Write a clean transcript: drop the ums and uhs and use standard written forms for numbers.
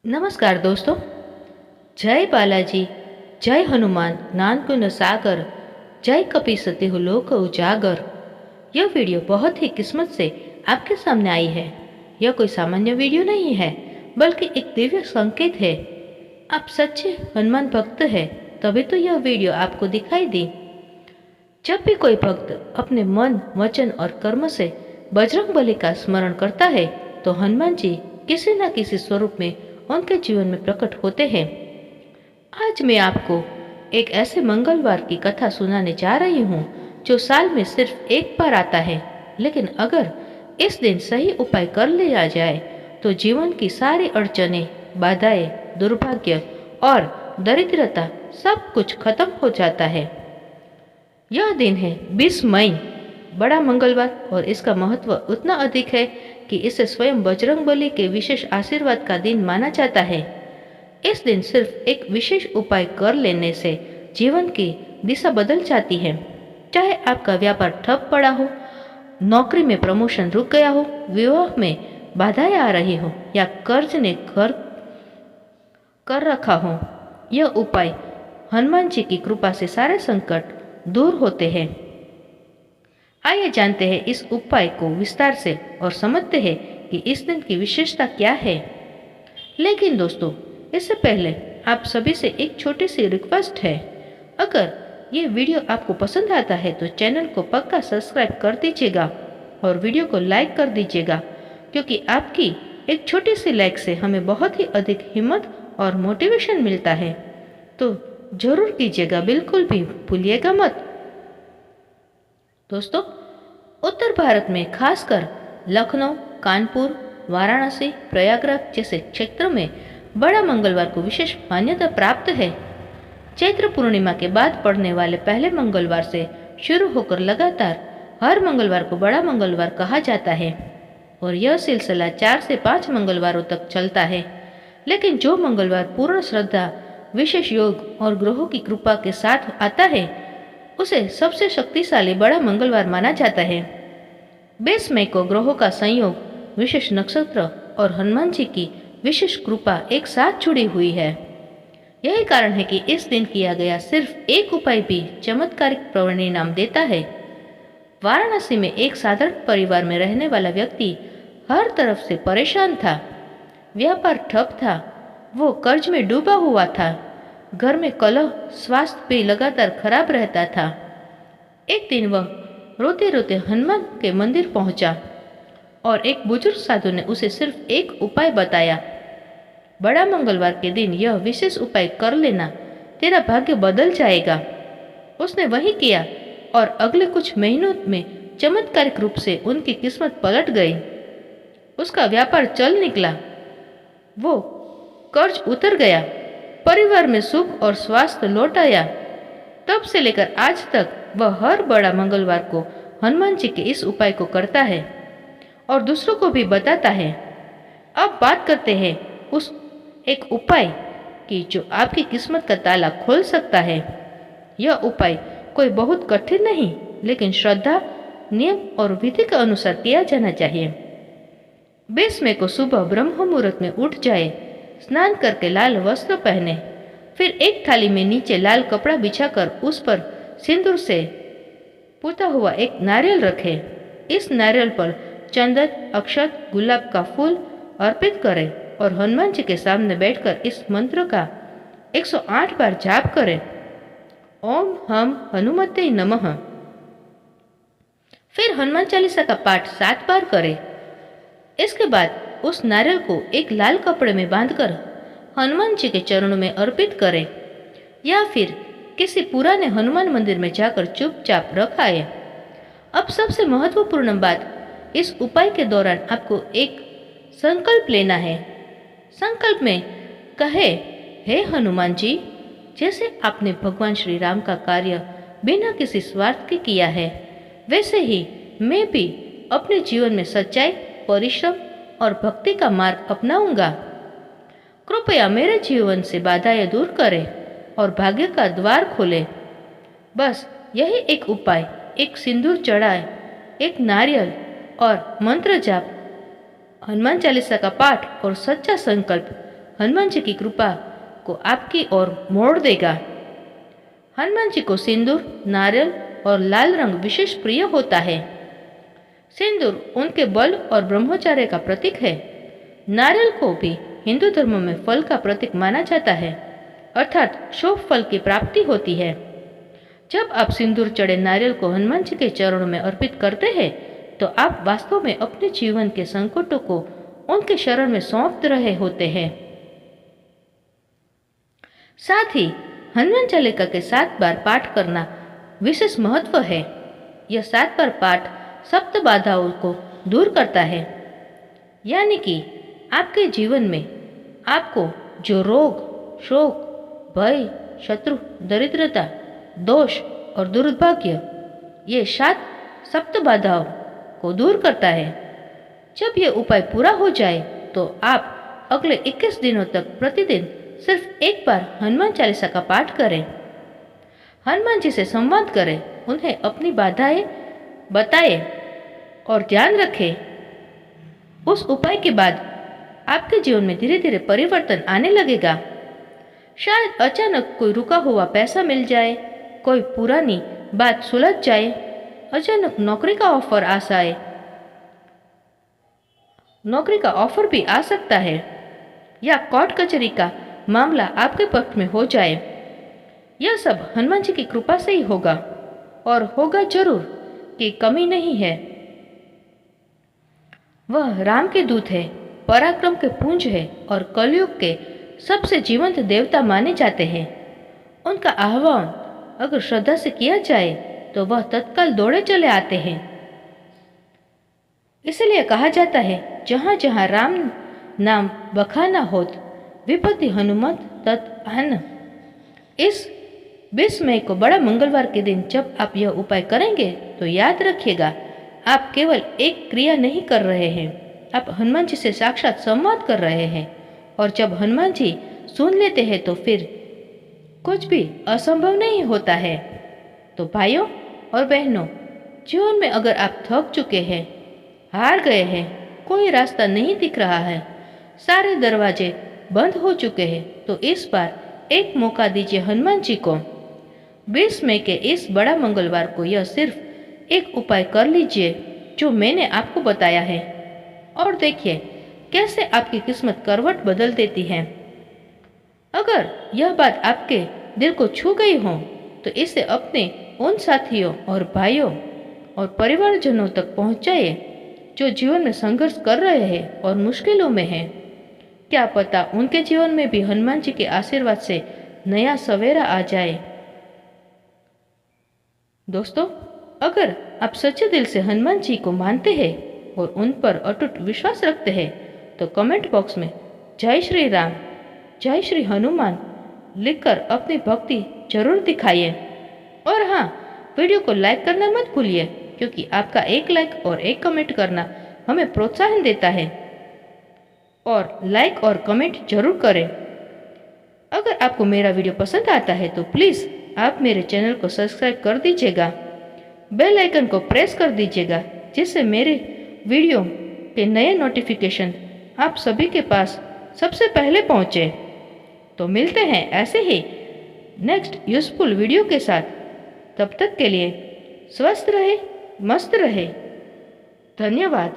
नमस्कार दोस्तों। जय बालाजी, जय हनुमान नानक न सागर, जय कपि सतिहु लोक उजागर। यह वीडियो बहुत ही किस्मत से आपके सामने आई है। यह कोई सामान्य वीडियो नहीं है, बल्कि एक दिव्य संकेत है। आप सच्चे हनुमान भक्त हैं, तभी तो यह वीडियो आपको दिखाई दी। जब भी कोई भक्त अपने मन, वचन और कर्म से बजरंगबली का स्मरण करता है, तो हनुमान जी किसी न किसी स्वरूप में उनके जीवन में प्रकट होते हैं। आज मैं आपको एक ऐसे मंगलवार की कथा सुनाने जा रही हूँ जो साल में सिर्फ एक बार आता है, लेकिन अगर इस दिन सही उपाय कर लिया जाए तो जीवन की सारी अड़चनें, बाधाएं, दुर्भाग्य और दरिद्रता सब कुछ खत्म हो जाता है। यह दिन है 20 मई, बड़ा मंगलवार, और इसका महत्व उतना अधिक है कि इसे स्वयं बजरंगबली के विशेष आशीर्वाद का दिन माना जाता है। इस दिन सिर्फ एक विशेष उपाय कर लेने से जीवन की दिशा बदल जाती है। चाहे आपका व्यापार ठप पड़ा हो, नौकरी में प्रमोशन रुक गया हो, विवाह में बाधाएं आ रही हो या कर्ज ने घर कर रखा हो, यह उपाय हनुमान जी की कृपा से सारे संकट दूर होते हैं। आइए जानते हैं इस उपाय को विस्तार से और समझते हैं कि इस दिन की विशेषता क्या है। लेकिन दोस्तों, इससे पहले आप सभी से एक छोटी सी रिक्वेस्ट है। अगर ये वीडियो आपको पसंद आता है तो चैनल को पक्का सब्सक्राइब कर दीजिएगा और वीडियो को लाइक कर दीजिएगा, क्योंकि आपकी एक छोटी सी लाइक से हमें बहुत ही अधिक हिम्मत और मोटिवेशन मिलता है। तो जरूर कीजिएगा, बिल्कुल भी भूलिएगा मत। दोस्तों, उत्तर भारत में खासकर लखनऊ, कानपुर, वाराणसी, प्रयागराज जैसे क्षेत्रों में बड़ा मंगलवार को विशेष मान्यता प्राप्त है। चैत्र पूर्णिमा के बाद पड़ने वाले पहले मंगलवार से शुरू होकर लगातार हर मंगलवार को बड़ा मंगलवार कहा जाता है और यह सिलसिला 4 से 5 मंगलवारों तक चलता है। लेकिन जो मंगलवार पूर्ण श्रद्धा, विशेष योग और ग्रहों की कृपा के साथ आता है, उसे सबसे शक्तिशाली बड़ा मंगलवार माना जाता है। 20 मई को ग्रहों का संयोग, विशेष नक्षत्र और हनुमान जी की विशेष कृपा एक साथ जुड़ी हुई है। यही कारण है कि इस दिन किया गया सिर्फ एक उपाय भी चमत्कारिक परिणाम देता है। वाराणसी में एक साधारण परिवार में रहने वाला व्यक्ति हर तरफ से परेशान था। व्यापार ठप था, वो कर्ज में डूबा हुआ था, घर में कलह, स्वास्थ्य भी लगातार खराब रहता था। एक दिन वह रोते रोते हनुमान के मंदिर पहुंचा और एक बुजुर्ग साधु ने उसे सिर्फ एक उपाय बताया। बड़ा मंगलवार के दिन यह विशेष उपाय कर लेना, तेरा भाग्य बदल जाएगा। उसने वही किया और अगले कुछ महीनों में चमत्कारिक रूप से उनकी किस्मत पलट गई। उसका व्यापार चल निकला, वो कर्ज उतर गया, परिवार में सुख और स्वास्थ्य लौट आया। तब से लेकर आज तक वह हर बड़ा मंगलवार को हनुमान जी के इस उपाय को करता है और दूसरों को भी बताता है। अब बात करते हैं उस एक उपाय की जो आपकी किस्मत का ताला खोल सकता है। यह उपाय कोई बहुत कठिन नहीं, लेकिन श्रद्धा, नियम और विधि के अनुसार किया जाना चाहिए। 20 मई को सुबह ब्रह्म मुहूर्त में उठ जाए, स्नान करके लाल वस्त्र पहने, फिर एक थाली में नीचे लाल कपड़ा बिछाकर उस पर सिंदूर से पुता हुआ एक नारियल रखे। इस नारियल पर चंदन, अक्षत, गुलाब का फूल अर्पित करें और हनुमान जी के सामने बैठकर इस मंत्र का 108 बार जाप करें। ओम हम हनुमते नमः। फिर हनुमान चालीसा का पाठ 7 बार करें। इसके बाद उस नारियल को एक लाल कपड़े में बांधकर हनुमान जी के चरणों में अर्पित करें या फिर किसी पुराने हनुमान मंदिर में जाकर चुपचाप रखाए। अब सबसे महत्वपूर्ण बात, इस उपाय के दौरान आपको एक संकल्प लेना है। संकल्प में कहे, हे हनुमान जी, जैसे आपने भगवान श्री राम का कार्य बिना किसी स्वार्थ के किया है, वैसे ही मैं भी अपने जीवन में सच्चाई, परिश्रम और भक्ति का मार्ग अपनाऊंगा। कृपया मेरे जीवन से बाधाएं दूर करें और भाग्य का द्वार खोले। बस यही एक उपाय, एक सिंदूर चढ़ाए, एक नारियल और मंत्र जाप, हनुमान चालीसा का पाठ और सच्चा संकल्प हनुमान जी की कृपा को आपकी ओर मोड़ देगा। हनुमान जी को सिंदूर, नारियल और लाल रंग विशेष प्रिय होता है। सिंदूर उनके बल और ब्रह्मचर्य का प्रतीक है। नारियल को भी हिंदू धर्म में फल का प्रतीक माना जाता है, अर्थात शुभ फल की प्राप्ति होती है। जब आप सिंदूर चढ़े नारियल को हनुमान जी के चरणों में अर्पित करते हैं तो आप वास्तव में अपने जीवन के संकटों को उनके शरण में सौंप रहे होते हैं। साथ ही हनुमान चालीसा के 7 बार पाठ करना विशेष महत्व है। यह 7 बार पाठ सप्त बाधाओं को दूर करता है, यानी कि आपके जीवन में आपको जो रोग, शोक, भय, शत्रु, दरिद्रता, दोष और दुर्भाग्य, ये 7 सप्त बाधाओं को दूर करता है। जब यह उपाय पूरा हो जाए तो आप अगले 21 दिनों तक प्रतिदिन सिर्फ 1 बार हनुमान चालीसा का पाठ करें। हनुमान जी से संवाद करें, उन्हें अपनी बाधाएं बताएं और ध्यान रखें। उस उपाय के बाद आपके जीवन में धीरे धीरे परिवर्तन आने लगेगा। शायद अचानक कोई रुका हुआ पैसा मिल जाए, कोई पुरानी बात सुलझ जाए, अचानक नौकरी का ऑफर भी आ सकता है, या कोर्ट कचहरी का मामला आपके पक्ष में हो जाए। यह सब हनुमान जी की कृपा से ही होगा, और होगा जरूर कि कमी नहीं है। वह राम के दूत है, पराक्रम के पुंज है और कलयुग के सबसे जीवंत देवता माने जाते हैं। उनका आह्वान अगर श्रद्धा से किया जाए तो वह तत्काल दौड़े चले आते हैं। इसलिए कहा जाता है, जहाँ जहाँ राम नाम बखाना होत, विपत्ति हनुमत तत् आन। इस 20 मई को बड़ा मंगलवार के दिन जब आप यह उपाय करेंगे तो याद रखिएगा, आप केवल एक क्रिया नहीं कर रहे हैं, आप हनुमान जी से साक्षात संवाद कर रहे हैं। और जब हनुमान जी सुन लेते हैं तो फिर कुछ भी असंभव नहीं होता है। तो भाइयों और बहनों, जीवन में अगर आप थक चुके हैं, हार गए हैं, कोई रास्ता नहीं दिख रहा है, सारे दरवाजे बंद हो चुके हैं, तो इस बार एक मौका दीजिए हनुमान जी को। 20 मई के इस बड़ा मंगलवार को यह सिर्फ एक उपाय कर लीजिए जो मैंने आपको बताया है, और देखिए कैसे आपकी किस्मत करवट बदल देती है। अगर यह बात आपके दिल को छू गई हो तो इसे अपने उन साथियों और भाइयों और परिवारजनों तक पहुंचाइए जो जीवन में संघर्ष कर रहे हैं और मुश्किलों में हैं। क्या पता उनके जीवन में भी हनुमान जी के आशीर्वाद से नया सवेरा आ जाए। दोस्तों, अगर आप सच्चे दिल से हनुमान जी को मानते हैं और उन पर अटूट विश्वास रखते हैं तो कमेंट बॉक्स में जय श्री राम, जय श्री हनुमान लिखकर अपनी भक्ति जरूर दिखाइए। और हाँ, वीडियो को लाइक करना मत भूलिए, क्योंकि आपका एक लाइक और एक कमेंट करना हमें प्रोत्साहन देता है। और लाइक और कमेंट जरूर करें। अगर आपको मेरा वीडियो पसंद आता है तो प्लीज़ आप मेरे चैनल को सब्सक्राइब कर दीजिएगा, बेल आइकन को प्रेस कर दीजिएगा, जिससे मेरे वीडियो के नए नोटिफिकेशन आप सभी के पास सबसे पहले पहुँचे। तो मिलते हैं ऐसे ही नेक्स्ट यूजफुल वीडियो के साथ। तब तक के लिए स्वस्थ रहे, मस्त रहे। धन्यवाद।